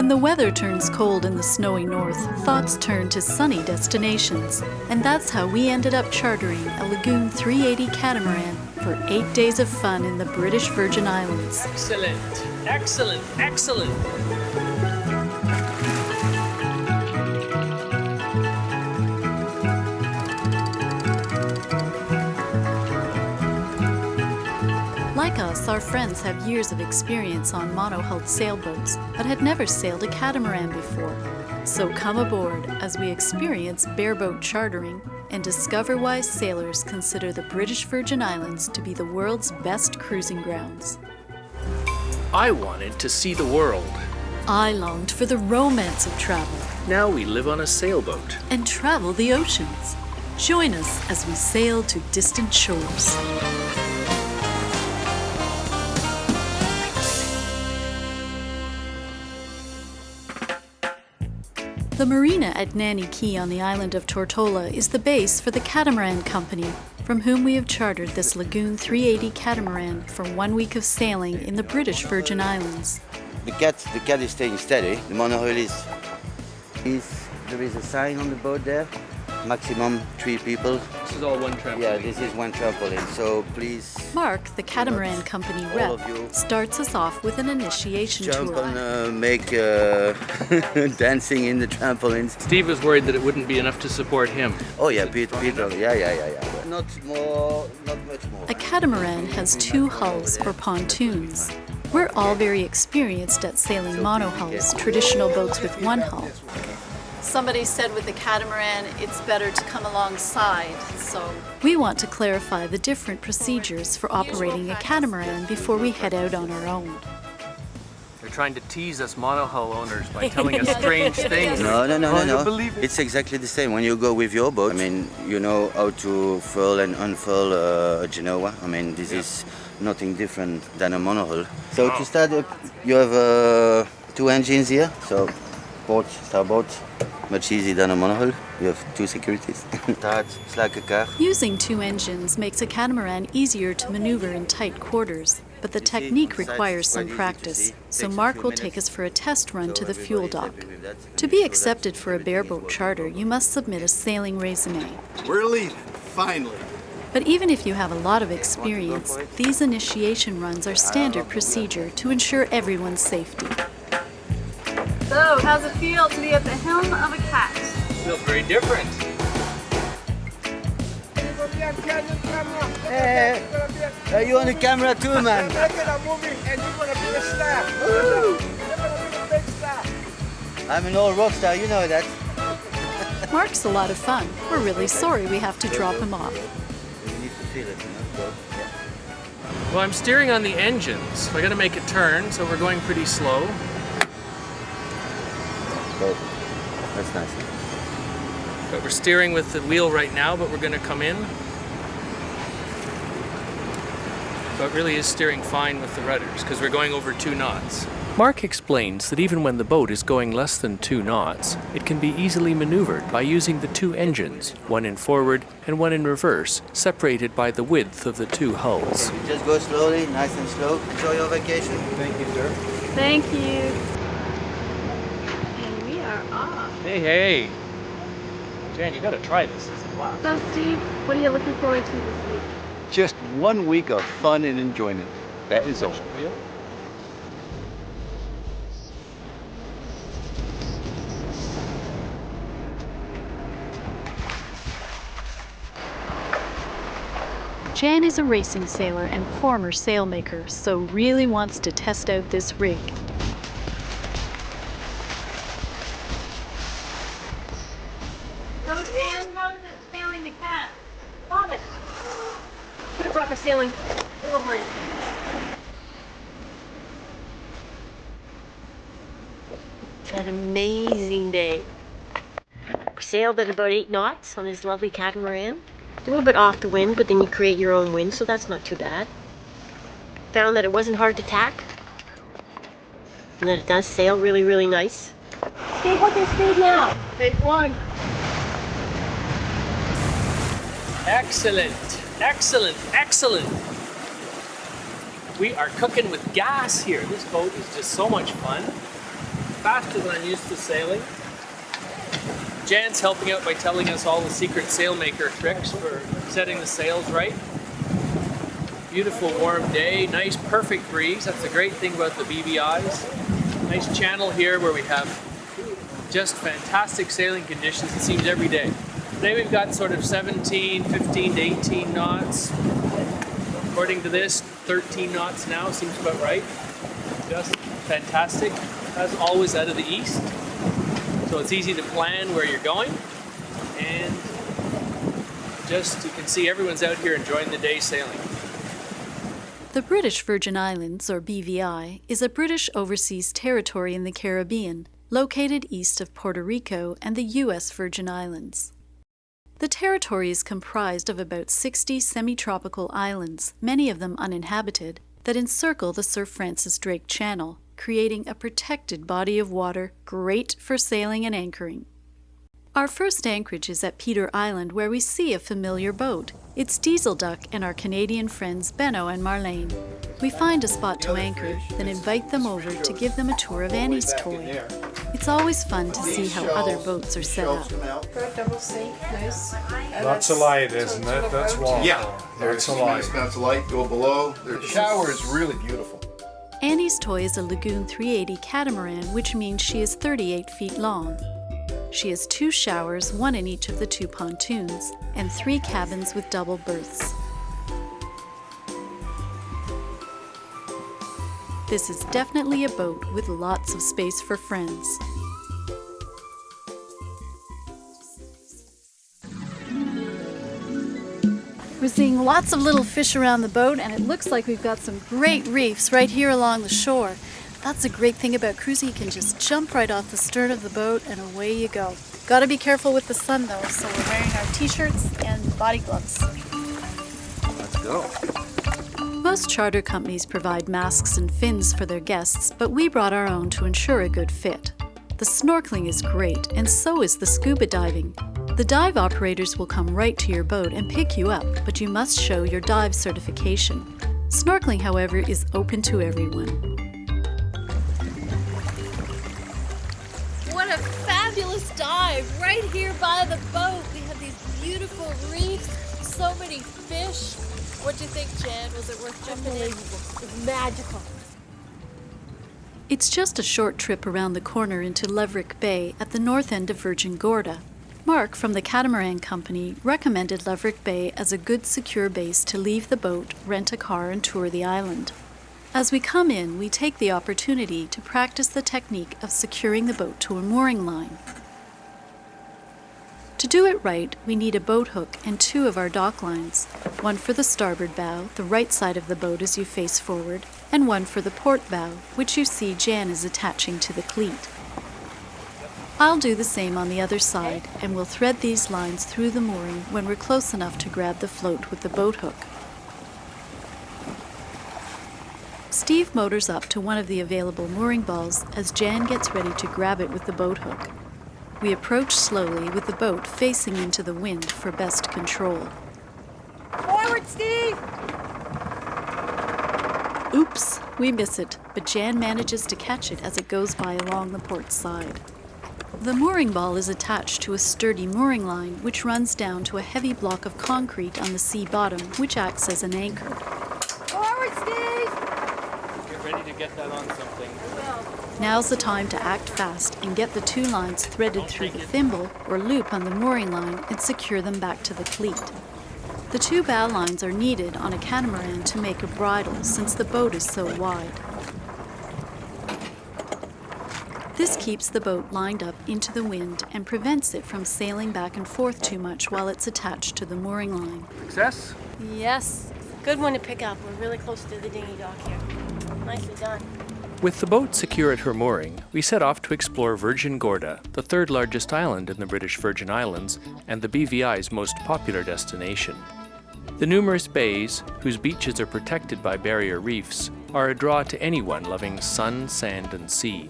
When the weather turns cold in the snowy north, thoughts turn to sunny destinations. And that's how we ended up chartering a Lagoon 380 catamaran for 8 days of fun in the British Virgin Islands. Excellent, excellent, excellent. Like us, our friends have years of experience on monohulled sailboats, but had never sailed a catamaran before. So come aboard as we experience bareboat chartering and discover why sailors consider the British Virgin Islands to be the world's best cruising grounds. I wanted to see the world. I longed for the romance of travel Now we live on a sailboat. and travel the oceans. Join us as we sail to distant shores. The marina at Nanny Cay on the island of Tortola is the base for the Catamaran Company, from whom we have chartered this Lagoon 380 catamaran for 1 week of sailing in the British Virgin Islands. The cat is staying steady. The monohull is. There is a sign on the boat there. Maximum 3 people. This is all one trampoline. Yeah, this is one trampoline. So please Mark, the Catamaran Company all rep, of you starts us off with an initiation jump tour. and make dancing in the trampolines. Steve was worried that it wouldn't be enough to support him. Oh yeah, Peter. Yeah. Not much more. A catamaran has 2 hulls or pontoons. We're all very experienced at sailing monohulls, traditional boats with 1 hull. Somebody said with the catamaran, it's better to come alongside, so we want to clarify the different procedures for operating a catamaran before we head out on our own. They're trying to tease us monohull owners by telling us strange things. No. Believe it. It's exactly the same. When you go with your boat, I mean, you know how to furl and unfurl a Genoa. I mean, this is nothing different than a monohull. So to start up, you have 2 engines here. So port, starboard, much easier than a monohull. You have 2 securities. It's like a car. Using 2 engines makes a catamaran easier to maneuver in tight quarters, but the technique requires some practice, so Mark will take us for a test run to the fuel dock. To be accepted for a bareboat charter, you must submit a sailing resume. We're leaving, finally. But even if you have a lot of experience, these initiation runs are standard procedure to ensure everyone's safety. So, how's it feel to be at the helm of a cat? Feels very different. Hey, you on the camera too, man? I'm an old rock star, you know that. Mark's a lot of fun. We're really sorry we have to drop him off. You need to feel it, you know? Well, I'm steering on the engines. So I gotta make a turn, so we're going pretty slow. So, that's nice. But we're steering with the wheel right now, but we're gonna come in. So it really is steering fine with the rudders, because we're going over 2 knots. Mark explains that even when the boat is going less than 2 knots, it can be easily maneuvered by using the 2 engines, one in forward and one in reverse, separated by the width of the 2 hulls. You just go slowly, nice and slow. Enjoy your vacation. Thank you, sir. Thank you. And we are off. Hey! Jan, you gotta try this. This is wow. So, Steve, what are you looking forward to this week? Just 1 week of fun and enjoyment. That is all. Jan is a racing sailor and former sailmaker, so really wants to test out this rig. So, Dan, how is it sailing the cat? Stop it. Put a proper sailing over it. An amazing day. We sailed at about 8 knots on this lovely catamaran. A little bit off the wind, but then you create your own wind, so that's not too bad. Found that it wasn't hard to tack, and that it does sail really, really nice. Steve, what's your speed now? 8-1. Excellent, excellent, excellent. We are cooking with gas here. This boat is just so much fun. faster than I'm used to sailing. Jan's helping out by telling us all the secret sailmaker tricks for setting the sails right. Beautiful warm day, nice perfect breeze. That's the great thing about the BVIs. Nice channel here where we have just fantastic sailing conditions, it seems, every day. Today we've got sort of 17, 15 to 18 knots. According to this, 13 knots now seems about right. Just fantastic. As always, out of the east. So it's easy to plan where you're going. And just, you can see everyone's out here enjoying the day sailing. The British Virgin Islands, or BVI, is a British overseas territory in the Caribbean, located east of Puerto Rico and the U.S. Virgin Islands. The territory is comprised of about 60 semi-tropical islands, many of them uninhabited, that encircle the Sir Francis Drake Channel, creating a protected body of water great for sailing and anchoring. Our first anchorage is at Peter Island, where we see a familiar boat. It's Diesel Duck and our Canadian friends Benno and Marlene. We find a spot to anchor, then invite them over to give them a tour of Annie's toy. It's always fun to see how other boats are set up. Double sink, nice. That's a light, isn't it? That's water. Yeah, That's a light. That's a light, go below. The shower is really beautiful. Annie's toy is a Lagoon 380 catamaran, which means she is 38 feet long. She has 2 showers, 1 in each of the 2 pontoons, and 3 cabins with double berths. This is definitely a boat with lots of space for friends. We're seeing lots of little fish around the boat, and it looks like we've got some great reefs right here along the shore. That's a great thing about cruising. You can just jump right off the stern of the boat and away you go. Gotta be careful with the sun though, so we're wearing our t-shirts and body gloves. Let's go. Most charter companies provide masks and fins for their guests, but we brought our own to ensure a good fit. The snorkeling is great, and so is the scuba diving. The dive operators will come right to your boat and pick you up, but you must show your dive certification. Snorkeling, however, is open to everyone. What a fabulous dive right here by the boat. We have these beautiful reefs, so many fish. What do you think, Jan? Was it worth jumping in? It's magical. It's just a short trip around the corner into Leverick Bay at the north end of Virgin Gorda. Mark from the Catamaran Company recommended Leverick Bay as a good secure base to leave the boat, rent a car, and tour the island. As we come in, we take the opportunity to practice the technique of securing the boat to a mooring line. To do it right, we need a boat hook and 2 of our dock lines, one for the starboard bow, the right side of the boat as you face forward, and one for the port bow, which you see Jan is attaching to the cleat. I'll do the same on the other side, and we'll thread these lines through the mooring when we're close enough to grab the float with the boat hook. Steve motors up to one of the available mooring balls as Jan gets ready to grab it with the boat hook. We approach slowly with the boat facing into the wind for best control. Forward, Steve! Oops, we miss it, but Jan manages to catch it as it goes by along the port side. The mooring ball is attached to a sturdy mooring line which runs down to a heavy block of concrete on the sea bottom, which acts as an anchor. Forward, Steve! Get ready to get that on something. Now's the time to act fast and get the 2 lines threaded through the thimble or loop on the mooring line and secure them back to the cleat. The 2 bow lines are needed on a catamaran to make a bridle since the boat is so wide. This keeps the boat lined up into the wind and prevents it from sailing back and forth too much while it's attached to the mooring line. Success? Yes. Good one to pick up. We're really close to the dinghy dock here. Nicely done. With the boat secure at her mooring, we set off to explore Virgin Gorda, the 3rd largest island in the British Virgin Islands and the BVI's most popular destination. The numerous bays, whose beaches are protected by barrier reefs, are a draw to anyone loving sun, sand, and sea.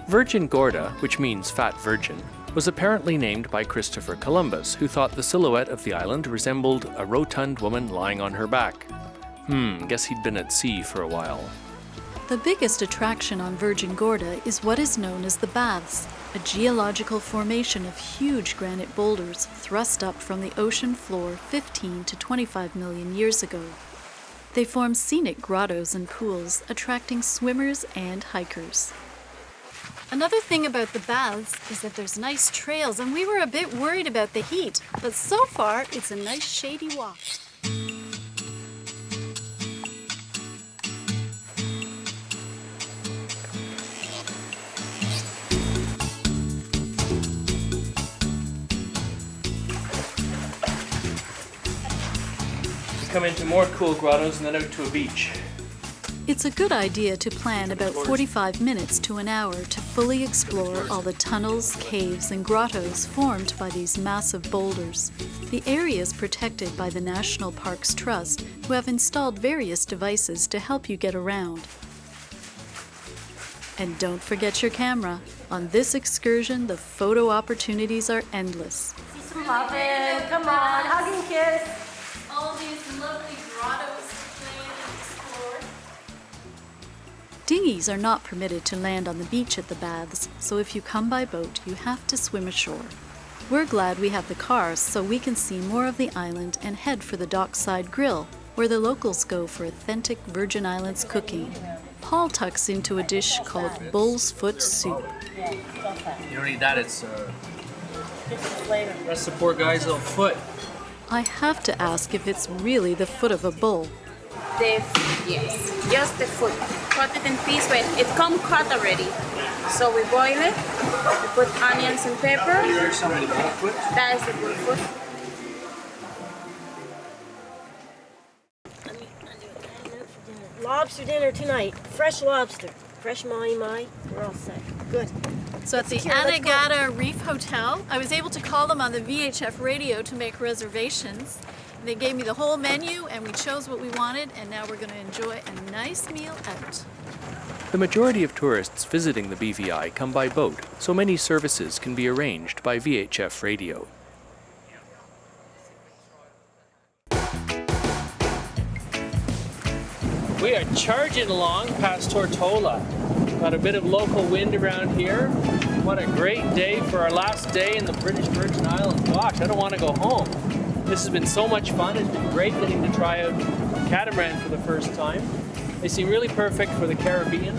Virgin Gorda, which means Fat Virgin, was apparently named by Christopher Columbus, who thought the silhouette of the island resembled a rotund woman lying on her back. Guess he'd been at sea for a while. The biggest attraction on Virgin Gorda is what is known as the Baths, a geological formation of huge granite boulders thrust up from the ocean floor 15 to 25 million years ago. They form scenic grottos and pools, attracting swimmers and hikers. Another thing about the baths is that there's nice trails, and we were a bit worried about the heat, but so far it's a nice shady walk. Come into more cool grottos and then out to a beach. It's a good idea to plan about 45 minutes to an hour to fully explore all the tunnels, caves, and grottos formed by these massive boulders. The area is protected by the National Parks Trust, who have installed various devices to help you get around. And don't forget your camera. On this excursion, the photo opportunities are endless. Love it. Come on, hug and kiss. All these lovely grottos to play in and explore. Dinghies are not permitted to land on the beach at the baths, so if you come by boat, you have to swim ashore. We're glad we have the cars so we can see more of the island and head for the Dockside Grill, where the locals go for authentic Virgin Islands cooking. Paul tucks into a dish called bull's foot soup. You don't need that, it's that's the poor guy's little foot. I have to ask if it's really the foot of a bull. Yes, just the foot. Cut it in pieces, but it comes cut already. So we boil it, we put onions and pepper. That is the bull foot. Lobster dinner tonight. Fresh lobster. Fresh mahi-mahi. We're all set. Good. So at the Anegada Reef Hotel, I was able to call them on the VHF radio to make reservations. They gave me the whole menu and we chose what we wanted, and now we're going to enjoy a nice meal out. The majority of tourists visiting the BVI come by boat, so many services can be arranged by VHF radio. We are charging along past Tortola. Got a bit of local wind around here. What a great day for our last day in the British Virgin Islands. Gosh, I don't want to go home. This has been so much fun. It's been great getting to try out catamaran for the first time. They seem really perfect for the Caribbean,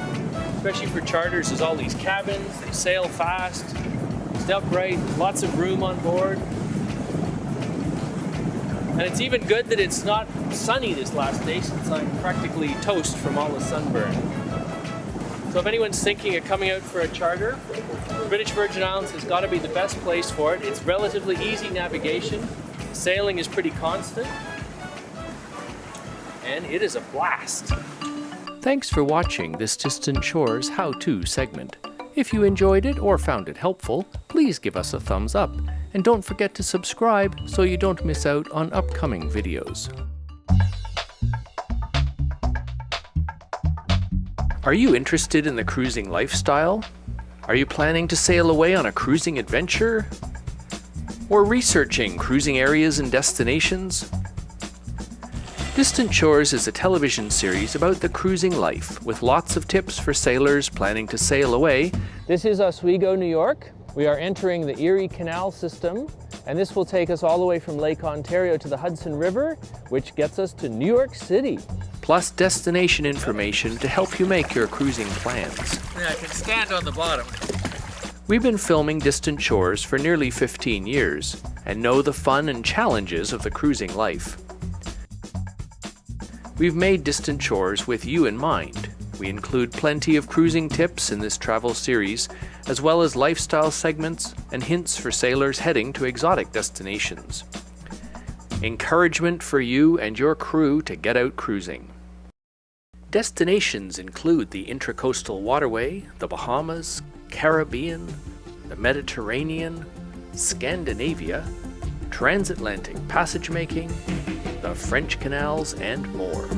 especially for charters. There's all these cabins, they sail fast, it's upright, lots of room on board. And it's even good that it's not sunny this last day, since I'm practically toast from all the sunburn. So if anyone's thinking of coming out for a charter, British Virgin Islands has got to be the best place for it. It's relatively easy navigation, sailing is pretty constant, and it is a blast. Thanks for watching this Distant Shores how-to segment. If you enjoyed it or found it helpful, please give us a thumbs up, and don't forget to subscribe so you don't miss out on upcoming videos. Are you interested in the cruising lifestyle? Are you planning to sail away on a cruising adventure? Or researching cruising areas and destinations? Distant Shores is a television series about the cruising life, with lots of tips for sailors planning to sail away. This is Oswego, New York. We are entering the Erie Canal system, and this will take us all the way from Lake Ontario to the Hudson River, which gets us to New York City. Plus destination information to help you make your cruising plans. Yeah, I can stand on the bottom. We've been filming Distant Shores for nearly 15 years and know the fun and challenges of the cruising life. We've made Distant Shores with you in mind. We include plenty of cruising tips in this travel series, as well as lifestyle segments and hints for sailors heading to exotic destinations. Encouragement for you and your crew to get out cruising. Destinations include the Intracoastal Waterway, the Bahamas, Caribbean, the Mediterranean, Scandinavia, transatlantic passage making, the French canals, and more.